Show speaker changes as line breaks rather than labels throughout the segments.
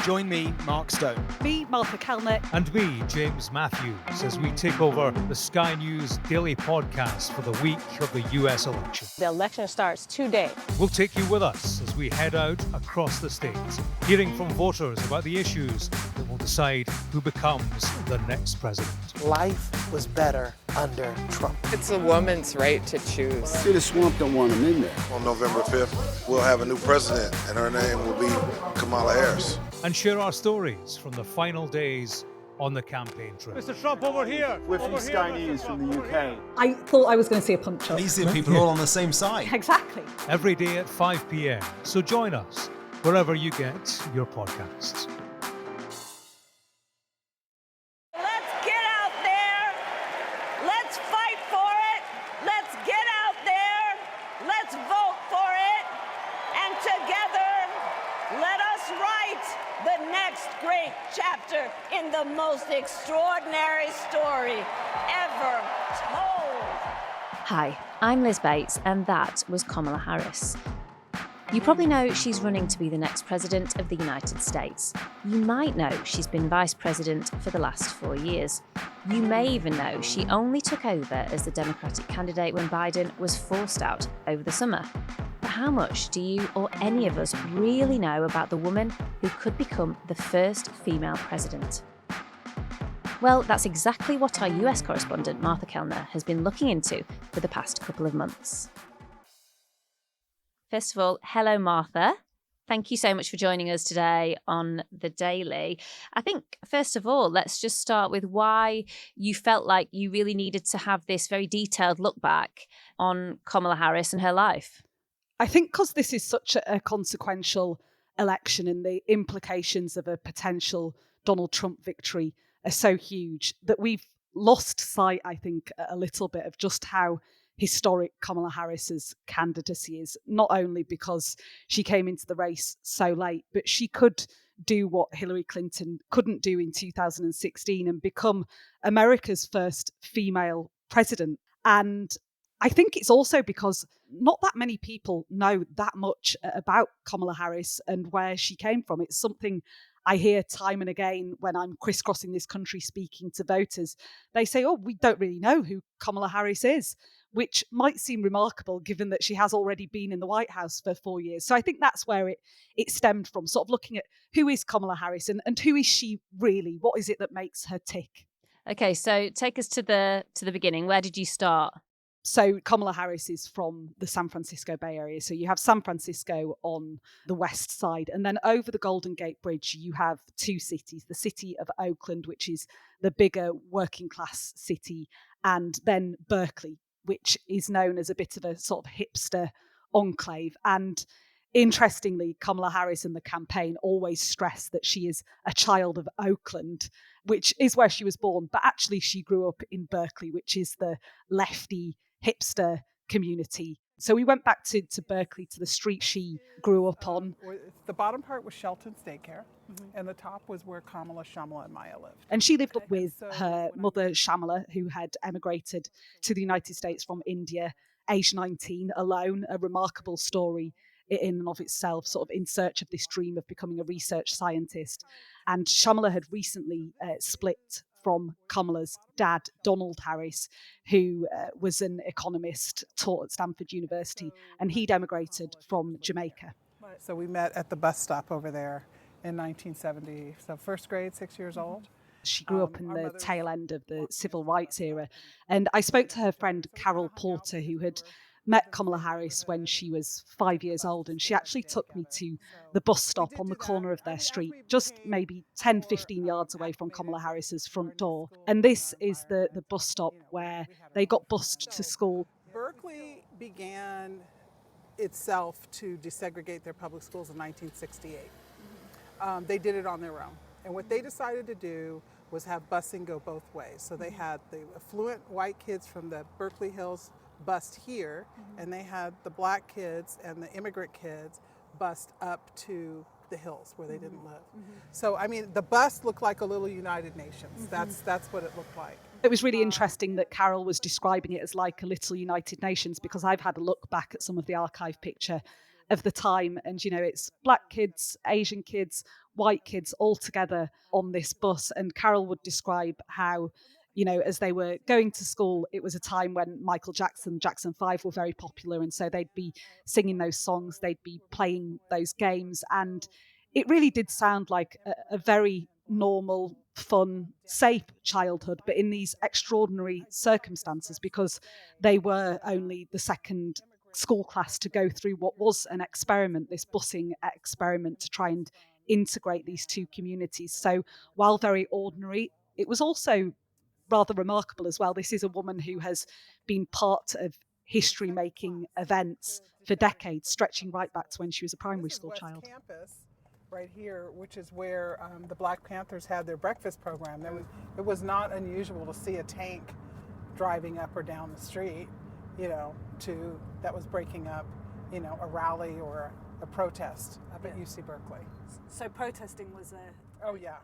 Join me, Mark Stone.
Me, Martha Kelner.
And me, James Matthews, as we take over the Sky News daily podcast for the week of the US election.
The election starts today.
We'll take you with us as we head out across the state, hearing from voters about the issues that will decide who becomes the next president.
Life was better under Trump.
It's a woman's right to choose.
See, the swamp don't want him in there.
On November 5th, we'll have a new president, and her name will be Kamala Harris.
And share our stories from the final days on the campaign trail.
Mr. Trump, over here.
We're from Sky News from the UK.
I thought I was going to see a punch-up.
These are people all on the same side.
Exactly.
Every day at 5 p.m. So join us wherever you get your podcasts.
Let's get out there. Let's fight for it. Let's get out there. Let's vote for it. And together, let us write the next great chapter in the most extraordinary story ever told.
Hi, I'm Liz Bates, and that was Kamala Harris. You probably know she's running to be the next president of the United States. You might know she's been vice president for the last 4 years. You may even know she only took over as the Democratic candidate when Biden was forced out over the summer. But how much do you or any of us really know about the woman who could become the first female president? Well, that's exactly what our US correspondent Martha Kelner has been looking into for the past couple of months. First of all, hello, Martha. Thank you so much for joining us today on The Daily. I think, first of all, let's just start with why you felt like you really needed to have this very detailed look back on Kamala Harris and her life.
I think because this is such a consequential election and the implications of a potential Donald Trump victory are so huge that we've lost sight, I think, a little bit of just how historic Kamala Harris's candidacy is, not only because she came into the race so late, but she could do what Hillary Clinton couldn't do in 2016 and become America's first female president. And I think it's also because not that many people know that much about Kamala Harris and where she came from. It's something I hear time and again when I'm crisscrossing this country speaking to voters. They say, oh, we don't really know who Kamala Harris is, which might seem remarkable given that she has already been in the White House for 4 years. So I think that's where it stemmed from, sort of looking at who is Kamala Harris and who is she really? What is it that makes her tick?
Okay, so take us to the beginning. Where did you start?
So Kamala Harris is from the San Francisco Bay Area. So you have San Francisco on the west side. And then over the Golden Gate Bridge, you have two cities, the city of Oakland, which is the bigger working class city, and then Berkeley, which is known as a bit of a sort of hipster enclave. And interestingly, Kamala Harris and the campaign always stress that she is a child of Oakland, which is where she was born. But actually, she grew up in Berkeley, which is the lefty hipster community. So we went back to Berkeley, to the street she grew up on.
The bottom part was Shelton's daycare, and the top was where Kamala, Shamla, and Maya lived.
And she lived with her mother, Shamla, who had emigrated to the United States from India, age 19, alone, a remarkable story in and of itself, sort of in search of this dream of becoming a research scientist. And Shamla had recently split from Kamala's dad, Donald Harris, who was an economist, taught at Stanford University, and he'd emigrated from Jamaica.
So we met at the bus stop over there in 1970. So first grade, 6 years old.
She grew up in the tail end of the civil rights era. And I spoke to her friend, Carol Porter, who had met Kamala Harris when she was 5 years old, and she actually took me to the bus stop on the corner of their street, just maybe 10, 15 yards away from Kamala Harris's front door. And this is the bus stop where they got bused to school.
Berkeley began itself to desegregate their public schools in 1968. They did it on their own. And what they decided to do was have busing go both ways. So they had the affluent white kids from the Berkeley Hills bused here, and they had the black kids and the immigrant kids bused up to the hills where they didn't live. So, I mean, the bus looked like a little United Nations. That's what it looked like.
It was really interesting that Carol was describing it as like a little United Nations, because I've had a look back at some of the archive picture of the time. And, it's black kids, Asian kids, white kids all together on this bus. And Carol would describe how, as they were going to school, it was a time when Michael Jackson, Jackson 5 were very popular. And so they'd be singing those songs, they'd be playing those games. And it really did sound like a very normal, fun, safe childhood, but in these extraordinary circumstances, because they were only the second school class to go through what was an experiment, this busing experiment to try and integrate these two communities. So while very ordinary, it was also rather remarkable as well. This is a woman who has been part of history-making events for decades, stretching right back to when she was a primary school child.
Campus, right here, which is where the Black Panthers had their breakfast program. It was not unusual to see a tank driving up or down the street, that was breaking up, a rally or a protest up at UC Berkeley.
So protesting was a...
Oh, yeah.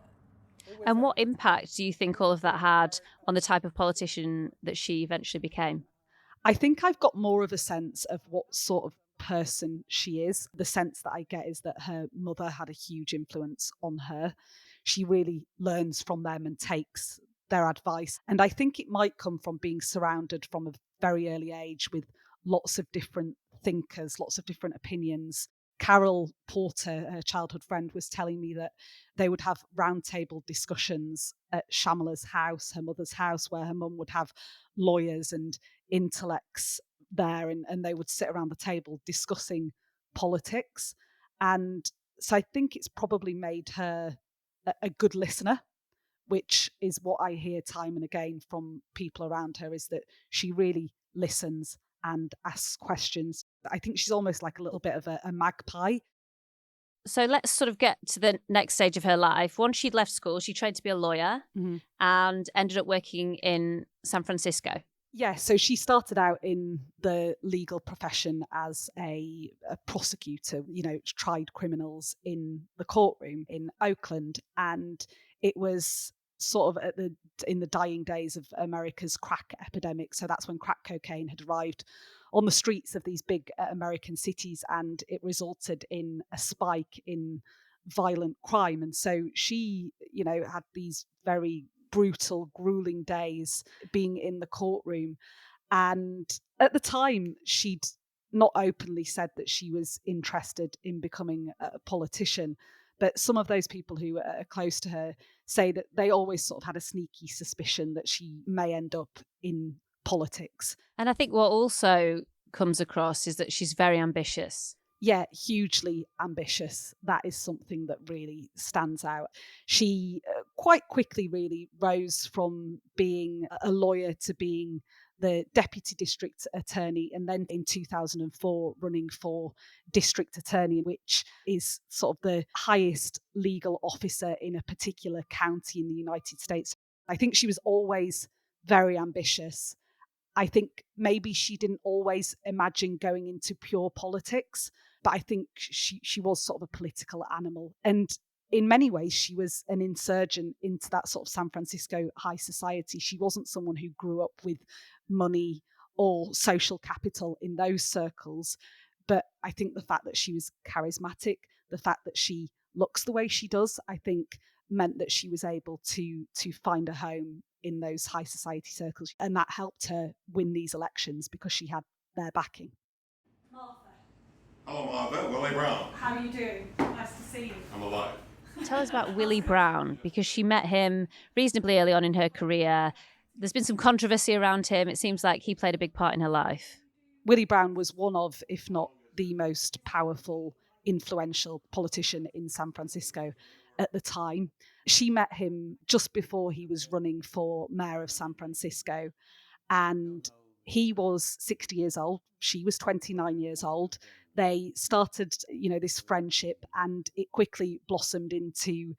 And what impact do you think all of that had on the type of politician that she eventually became?
I think I've got more of a sense of what sort of person she is. The sense that I get is that her mother had a huge influence on her. She really learns from them and takes their advice. And I think it might come from being surrounded from a very early age with lots of different thinkers, lots of different opinions. Carol Porter, her childhood friend, was telling me that they would have roundtable discussions at Shamala's house, her mother's house, where her mum would have lawyers and intellects there, and they would sit around the table discussing politics. And so I think it's probably made her a good listener, which is what I hear time and again from people around her, is that she really listens and asks questions. I think she's almost like a little bit of a magpie.
So let's sort of get to the next stage of her life. Once she'd left school, she trained to be a lawyer and ended up working in San Francisco.
Yeah, so she started out in the legal profession as a prosecutor, tried criminals in the courtroom in Oakland. And it was sort of in the dying days of America's crack epidemic. So that's when crack cocaine had arrived on the streets of these big American cities, and it resulted in a spike in violent crime. And so she, had these very brutal, grueling days being in the courtroom. And at the time, she'd not openly said that she was interested in becoming a politician. But some of those people who are close to her say that they always sort of had a sneaky suspicion that she may end up in politics.
And I think what also comes across is that she's very ambitious.
Yeah, hugely ambitious. That is something that really stands out. She quite quickly really rose from being a lawyer to being the deputy district attorney, and then in 2004 running for district attorney, which is sort of the highest legal officer in a particular county in the United States. I think she was always very ambitious. I think maybe she didn't always imagine going into pure politics, but I think she was sort of a political animal. And in many ways, she was an insurgent into that sort of San Francisco high society. She wasn't someone who grew up with money or social capital in those circles. But I think the fact that she was charismatic, the fact that she looks the way she does, I think meant that she was able to find a home in those high society circles. And that helped her win these elections because she had their backing.
Hello, Martha. Willie Brown.
How are you doing? Nice to see you.
I'm alive.
Tell us about Willie Brown, because she met him reasonably early on in her career. There's been some controversy around him. It seems like he played a big part in her life.
Willie Brown was one of, if not the most powerful, influential politician in San Francisco at the time. She met him just before he was running for mayor of San Francisco, and he was 60 years old. She was 29 years old. They started, this friendship, and it quickly blossomed into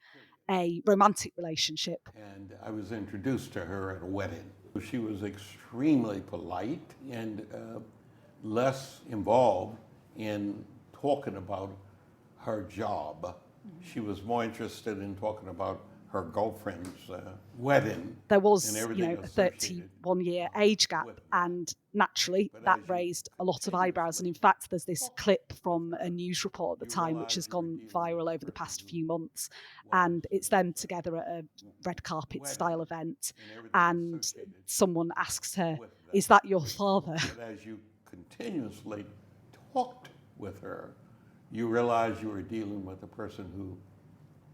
a romantic relationship.
And I was introduced to her at a wedding. She was extremely polite and less involved in talking about her job. She was more interested in talking about her girlfriend's wedding.
There was,
and
you
everything
know, a
associated
31-year age gap, and naturally that raised a lot of eyebrows. And in fact, there's this clip from a news report at the time which has gone viral over the past few months, and it's them together at a red carpet style event, and someone asks her, "Is that your father?"
But as you continuously talked with her, you realized you were dealing with a person who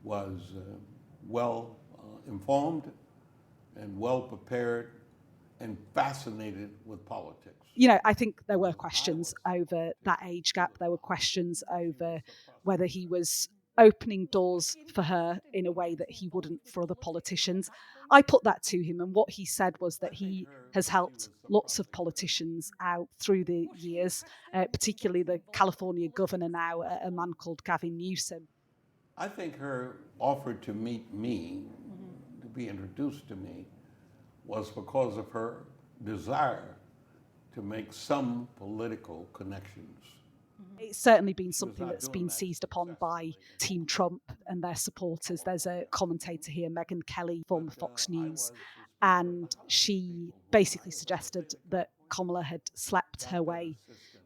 was well informed and well prepared and fascinated with politics.
You know, I think there were questions over that age gap. There were questions over whether he was opening doors for her in a way that he wouldn't for other politicians. I put that to him, and what he said was that he has helped lots of politicians out through the years, particularly the California governor now, a man called Gavin Newsom.
I think her offer to meet me, to be introduced to me, was because of her desire to make some political connections.
It's certainly been something that's been seized upon by Team Trump and their supporters. There's a commentator here, Megyn Kelly, former Fox News, and she basically suggested that Kamala had slept her way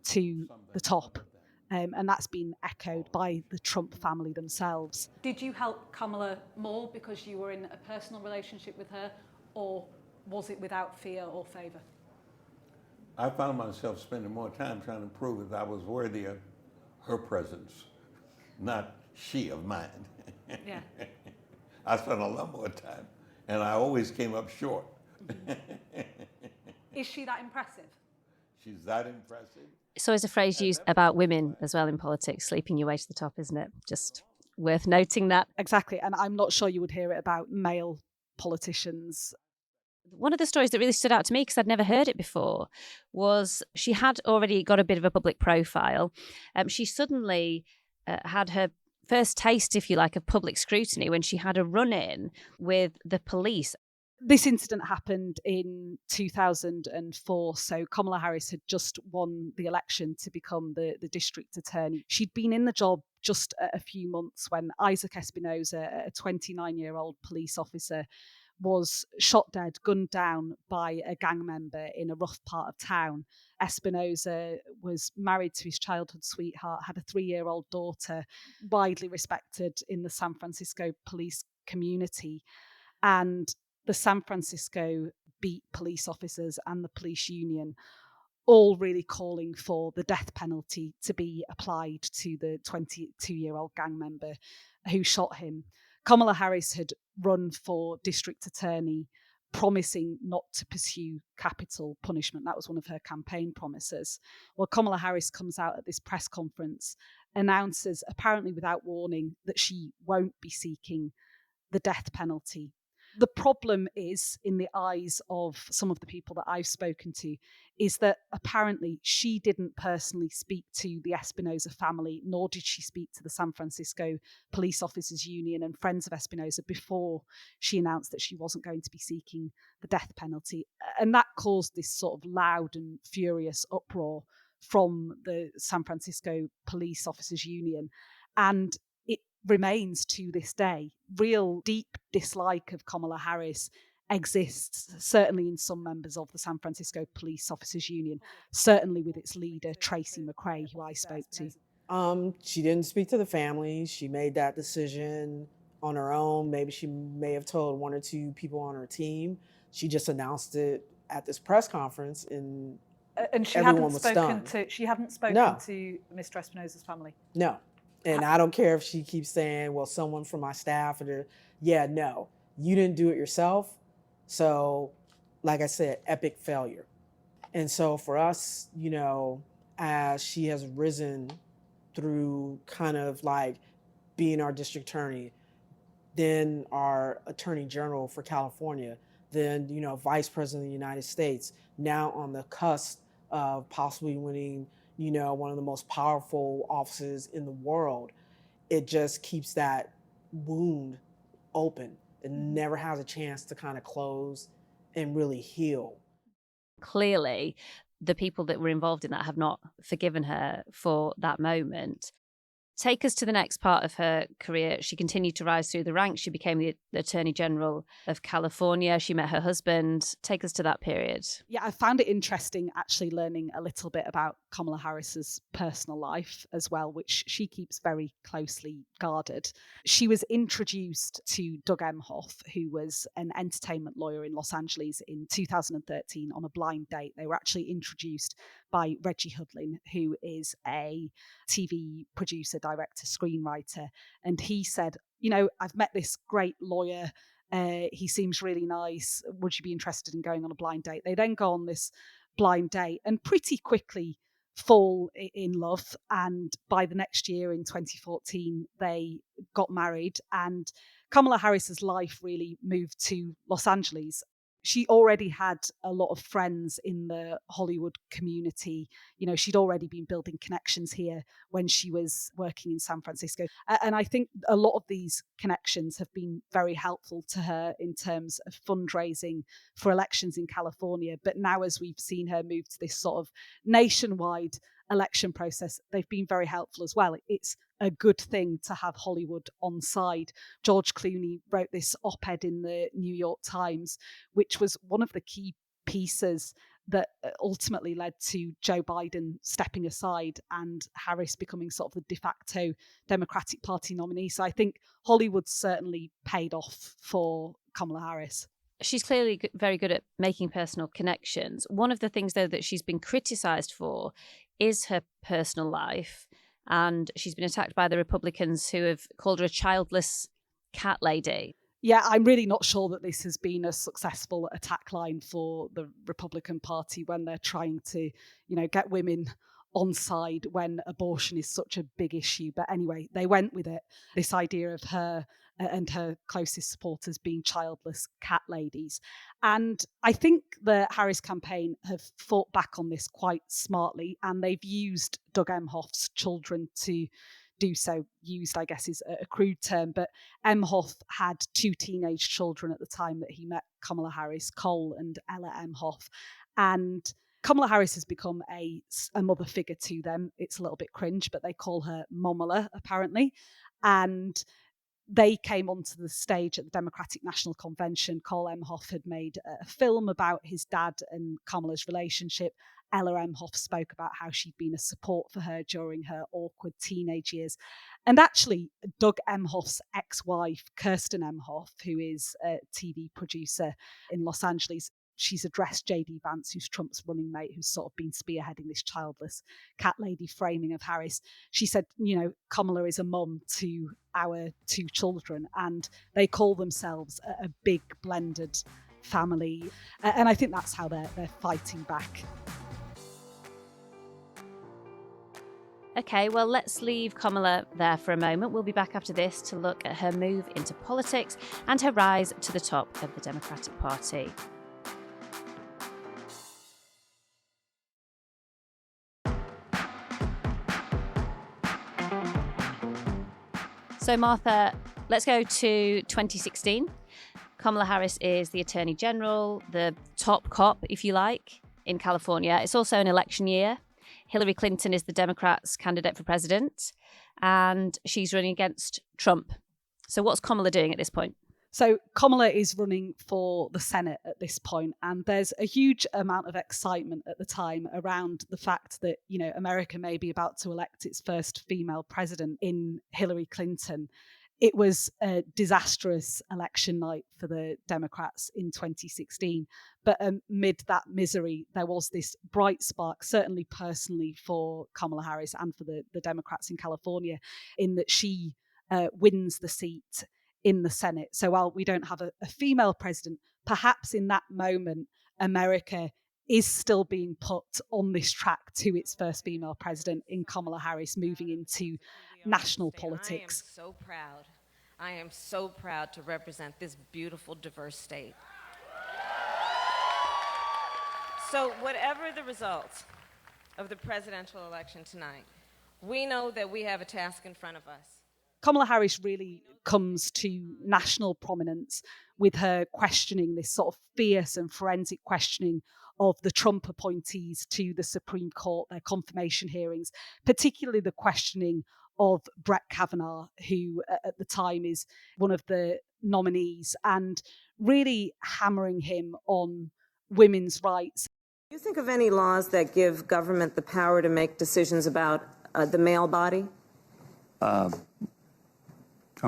to the top. And that's been echoed by the Trump family themselves.
Did you help Kamala more because you were in a personal relationship with her, or was it without fear or favour?
I found myself spending more time trying to prove that I was worthy of her presence, not she of mine.
Yeah.
I spent a lot more time, and I always came up short.
Is she that impressive?
She's that impressive.
It's always a phrase used about women as well in politics, sleeping your way to the top, isn't it? Just worth noting that.
Exactly, and I'm not sure you would hear it about male politicians.
One of the stories that really stood out to me, because I'd never heard it before, was she had already got a bit of a public profile. She suddenly had her first taste, if you like, of public scrutiny when she had a run-in with the police.
This incident happened in 2004, so Kamala Harris had just won the election to become the district attorney. She'd been in the job just a few months when Isaac Espinosa, a 29-year-old police officer, was shot dead, gunned down by a gang member in a rough part of town. Espinosa was married to his childhood sweetheart, had a 3-year-old daughter, widely respected in the San Francisco police community. And the San Francisco beat police officers and the police union all really calling for the death penalty to be applied to the 22-year-old gang member who shot him. Kamala Harris had run for district attorney, promising not to pursue capital punishment. That was one of her campaign promises. Well, Kamala Harris comes out at this press conference, announces, apparently without warning, that she won't be seeking the death penalty. The problem is, in the eyes of some of the people that I've spoken to, is that apparently she didn't personally speak to the Espinosa family, nor did she speak to the San Francisco Police Officers Union and friends of Espinosa before she announced that she wasn't going to be seeking the death penalty. And that caused this sort of loud and furious uproar from the San Francisco Police Officers Union. And remains to this day. Real deep dislike of Kamala Harris exists, certainly in some members of the San Francisco Police Officers Union, certainly with its leader, Tracy McCray, who I spoke to.
She didn't speak to the family. She made that decision on her own. Maybe she may have told one or two people on her team. She just announced it at this press conference, and
she
everyone
hadn't
was stunned.
She hadn't spoken
No.
to Mr. Espinosa's family?
No. And I don't care if she keeps saying, well, someone from my staff, no, you didn't do it yourself. So, like I said, epic failure. And so for us, as she has risen through kind of like being our district attorney, then our attorney general for California, then, vice president of the United States, now on the cusp of possibly winning one of the most powerful offices in the world, it just keeps that wound open. It never has a chance to kind of close and really heal.
Clearly, the people that were involved in that have not forgiven her for that moment. Take us to the next part of her career. She continued to rise through the ranks. She became the Attorney General of California. She met her husband. Take us to that period.
Yeah, I found it interesting actually learning a little bit about Kamala Harris's personal life as well, which she keeps very closely guarded. She was introduced to Doug Emhoff, who was an entertainment lawyer in Los Angeles in 2013 on a blind date. They were actually introduced by Reggie Hudlin, who is a TV producer, director, screenwriter. And he said, I've met this great lawyer. He seems really nice. Would you be interested in going on a blind date? They then go on this blind date and pretty quickly fall in love. And by the next year in 2014, they got married. And Kamala Harris's life really moved to Los Angeles. She already had a lot of friends in the Hollywood community. She'd already been building connections here when she was working in San Francisco. And I think a lot of these connections have been very helpful to her in terms of fundraising for elections in California. But now, as we've seen her move to this sort of nationwide election process, they've been very helpful as well. It's a good thing to have Hollywood on side. George Clooney wrote this op-ed in the New York Times, which was one of the key pieces that ultimately led to Joe Biden stepping aside and Harris becoming sort of the de facto Democratic Party nominee. So I think Hollywood certainly paid off for Kamala Harris.
She's clearly very good at making personal connections. One of the things, though, that she's been criticised for is her personal life. And she's been attacked by the Republicans who have called her a childless cat lady.
Yeah, I'm really not sure that this has been a successful attack line for the Republican Party when they're trying to, get women on side when abortion is such a big issue. But anyway, they went with it. This idea of her and her closest supporters being childless cat ladies. And I think the Harris campaign have fought back on this quite smartly, and they've used Doug Emhoff's children to do so. Used, I guess, is a crude term, but Emhoff had 2 teenage children at the time that he met Kamala Harris, Cole and Ella Emhoff. And Kamala Harris has become a mother figure to them. It's a little bit cringe, but they call her Momala, apparently. And they came onto the stage at the Democratic National Convention. Cole Emhoff had made a film about his dad and Kamala's relationship. Ella Emhoff spoke about how she'd been a support for her during her awkward teenage years. And actually, Doug Emhoff's ex-wife, Kirsten Emhoff, who is a TV producer in Los Angeles, she's addressed J.D. Vance, who's Trump's running mate, who's sort of been spearheading this childless cat lady framing of Harris. She said, Kamala is a mum to our 2 children, and they call themselves a big blended family. And I think that's how they're fighting back.
Okay, well, let's leave Kamala there for a moment. We'll be back after this to look at her move into politics and her rise to the top of the Democratic Party. So, Martha, let's go to 2016. Kamala Harris is the Attorney General, the top cop, if you like, in California. It's also an election year. Hillary Clinton is the Democrats' candidate for president, and she's running against Trump. So what's Kamala doing at this point?
So Kamala is running for the Senate at this point, and there's a huge amount of excitement at the time around the fact that, America may be about to elect its first female president in Hillary Clinton. It was a disastrous election night for the Democrats in 2016. But amid that misery, there was this bright spark, certainly personally for Kamala Harris and for the Democrats in California, in that she wins the seat in the Senate. So while we don't have a female president, perhaps in that moment, America is still being put on this track to its first female president in Kamala Harris moving into national politics.
I am so proud to represent this beautiful, diverse state. So whatever the results of the presidential election tonight, we know that we have a task in front of us.
Kamala Harris really comes to national prominence with her questioning, this sort of fierce and forensic questioning of the Trump appointees to the Supreme Court, their confirmation hearings, particularly the questioning of Brett Kavanaugh, who at the time is one of the nominees, and really hammering him on women's rights.
Do you think of any laws that give government the power to make decisions about the male body?
I'm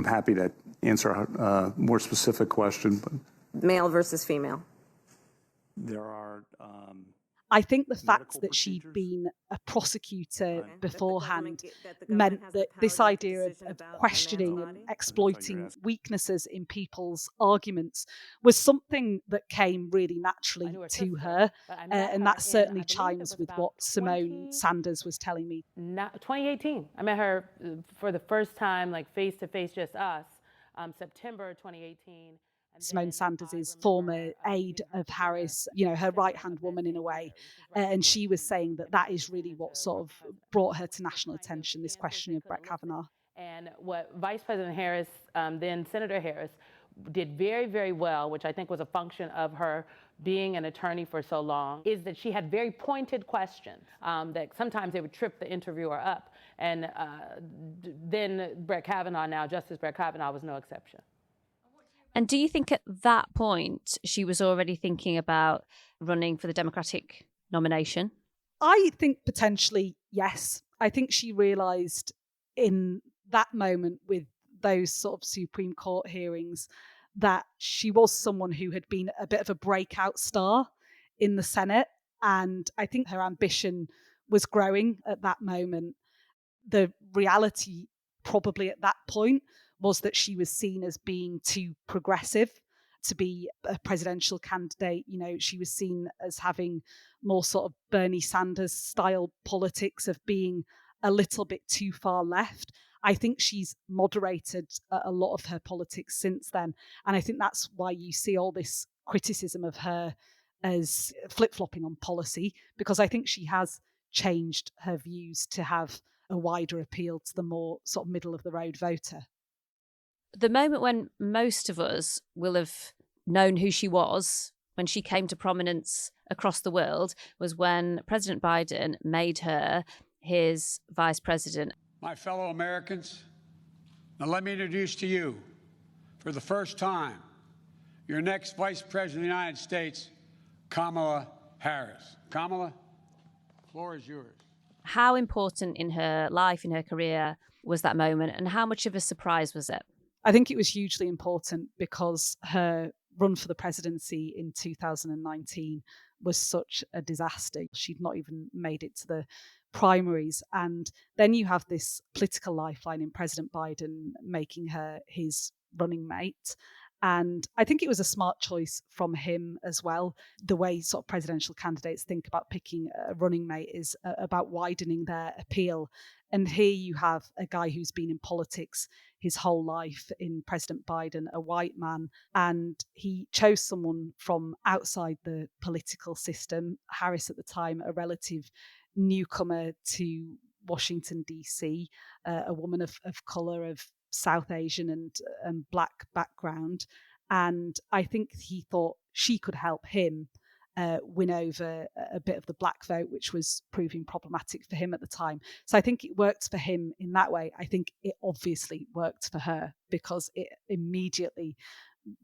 happy to answer a more specific question. But
male versus female?
There are...
I think the fact that she'd been a prosecutor beforehand meant that this idea of questioning and exploiting weaknesses in people's arguments was something that came really naturally to her. And that certainly chimes with what Simone Sanders was telling me.
2018. I met her for the first time, like face to face, just us, September 2018.
Simone Sanders is former aide of Harris, her right-hand woman in a way. And she was saying that is really what sort of brought her to national attention, this question of Brett Kavanaugh.
And what Vice President Harris, then Senator Harris, did very, very well, which I think was a function of her being an attorney for so long, is that she had very pointed questions that sometimes they would trip the interviewer up. And then Brett Kavanaugh, now Justice Brett Kavanaugh, was no exception.
And do you think at that point she was already thinking about running for the Democratic nomination?
I think potentially, yes. I think she realised in that moment with those sort of Supreme Court hearings that she was someone who had been a bit of a breakout star in the Senate. And I think her ambition was growing at that moment. The reality probably at that point was that she was seen as being too progressive to be a presidential candidate. She was seen as having more sort of Bernie Sanders style politics, of being a little bit too far left. I think she's moderated a lot of her politics since then. And I think that's why you see all this criticism of her as flip-flopping on policy, because I think she has changed her views to have a wider appeal to the more sort of middle of the road voter.
The moment when most of us will have known who she was when she came to prominence across the world was when President Biden made her his vice president.
My fellow Americans, now let me introduce to you, for the first time, your next Vice President of the United States, Kamala Harris. Kamala, the floor is yours.
How important in her life, in her career, was that moment, and how much of a surprise was it?
I think it was hugely important because her run for the presidency in 2019 was such a disaster. She'd not even made it to the primaries. And then you have this political lifeline in President Biden making her his running mate. And I think it was a smart choice from him as well. The way sort of presidential candidates think about picking a running mate is about widening their appeal. And here you have a guy who's been in politics his whole life, in President Biden, a white man, and he chose someone from outside the political system. Harris at the time, a relative newcomer to Washington, D.C., a woman of colour, of South Asian and Black background. And I think he thought she could help him win over a bit of the black vote, which was proving problematic for him at the time. So I think it worked for him in that way. I think it obviously worked for her because it immediately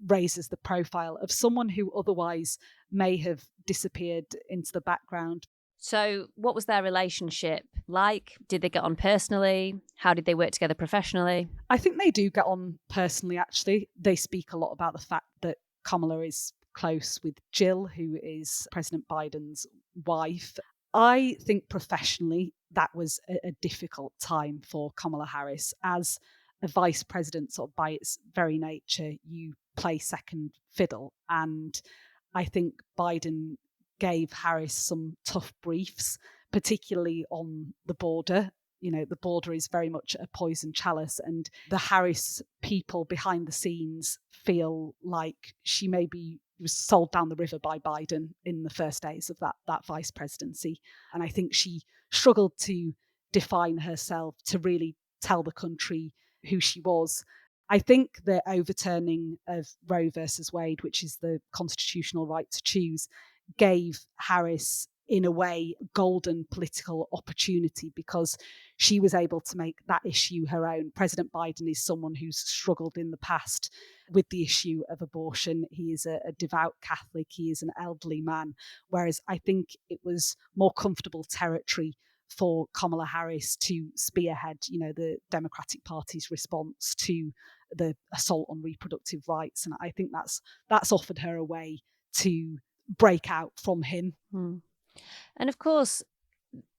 raises the profile of someone who otherwise may have disappeared into the background.
So what was their relationship like? Did they get on personally? How did they work together professionally?
I think they do get on personally, actually. They speak a lot about the fact that Kamala is close with Jill, who is President Biden's wife. I think professionally that was a difficult time for Kamala Harris. As a vice president, sort of by its very nature, you play second fiddle. And I think Biden gave Harris some tough briefs, particularly on the border. The border is very much a poison chalice, and the Harris people behind the scenes feel like she maybe was sold down the river by Biden in the first days of that vice presidency. And I think she struggled to define herself, to really tell the country who she was. I think the overturning of Roe versus Wade, which is the constitutional right to choose, gave Harris in a way, golden political opportunity because she was able to make that issue her own. President Biden is someone who's struggled in the past with the issue of abortion. He is a devout Catholic. He is an elderly man. Whereas I think it was more comfortable territory for Kamala Harris to spearhead, the Democratic Party's response to the assault on reproductive rights. And I think that's offered her a way to break out from him.
And of course,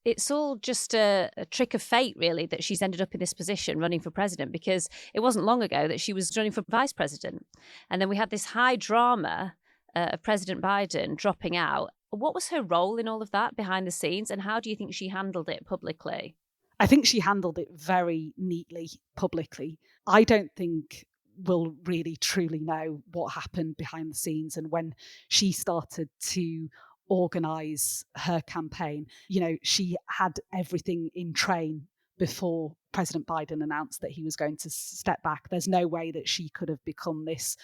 it's all just a trick of fate, really, that she's ended up in this position running for president, because it wasn't long ago that she was running for vice president. And then we had this high drama of President Biden dropping out. What was her role in all of that behind the scenes, and how do you think she handled it publicly?
I think she handled it very neatly publicly. I don't think we'll really truly know what happened behind the scenes. And when she started to organise her campaign, she had everything in train before President Biden announced that he was going to step back. There's no way that she could have become this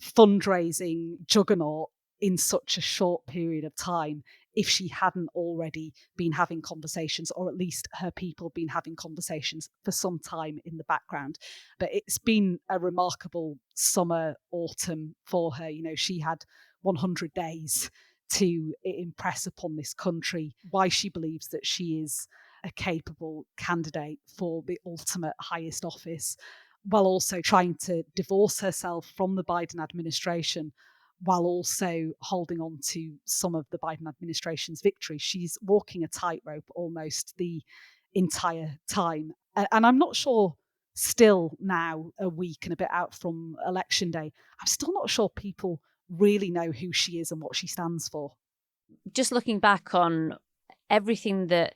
fundraising juggernaut in such a short period of time if she hadn't already been having conversations, or at least her people been having conversations for some time in the background. But it's been a remarkable summer, autumn for her. She had 100 days to impress upon this country why she believes that she is a capable candidate for the ultimate highest office, while also trying to divorce herself from the Biden administration, while also holding on to some of the Biden administration's victory. She's walking a tightrope almost the entire time. And I'm not sure, still now, a week and a bit out from Election Day, I'm still not sure people really know who she is and what she stands for.
Just looking back on everything that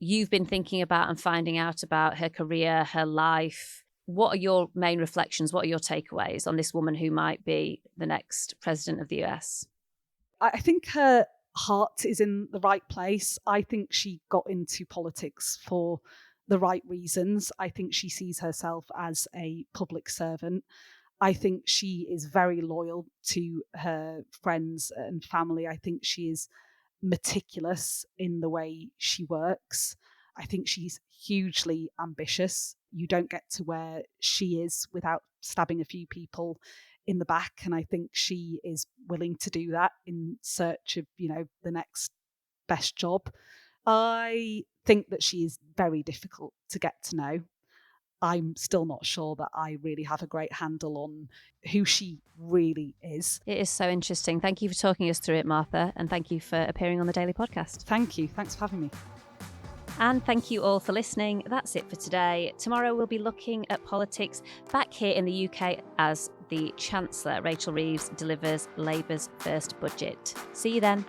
you've been thinking about and finding out about her career, her life, what are your main reflections? What are your takeaways on this woman who might be the next president of the US?
I think her heart is in the right place. I think she got into politics for the right reasons. I think she sees herself as a public servant. I think she is very loyal to her friends and family. I think she is meticulous in the way she works. I think she's hugely ambitious. You don't get to where she is without stabbing a few people in the back. And I think she is willing to do that in search of, the next best job. I think that she is very difficult to get to know. I'm still not sure that I really have a great handle on who she really is.
It is so interesting. Thank you for talking us through it, Martha, and thank you for appearing on the Daily Podcast.
Thank you. Thanks for having me.
And thank you all for listening. That's it for today. Tomorrow we'll be looking at politics back here in the UK as the Chancellor, Rachel Reeves, delivers Labour's first budget. See you then.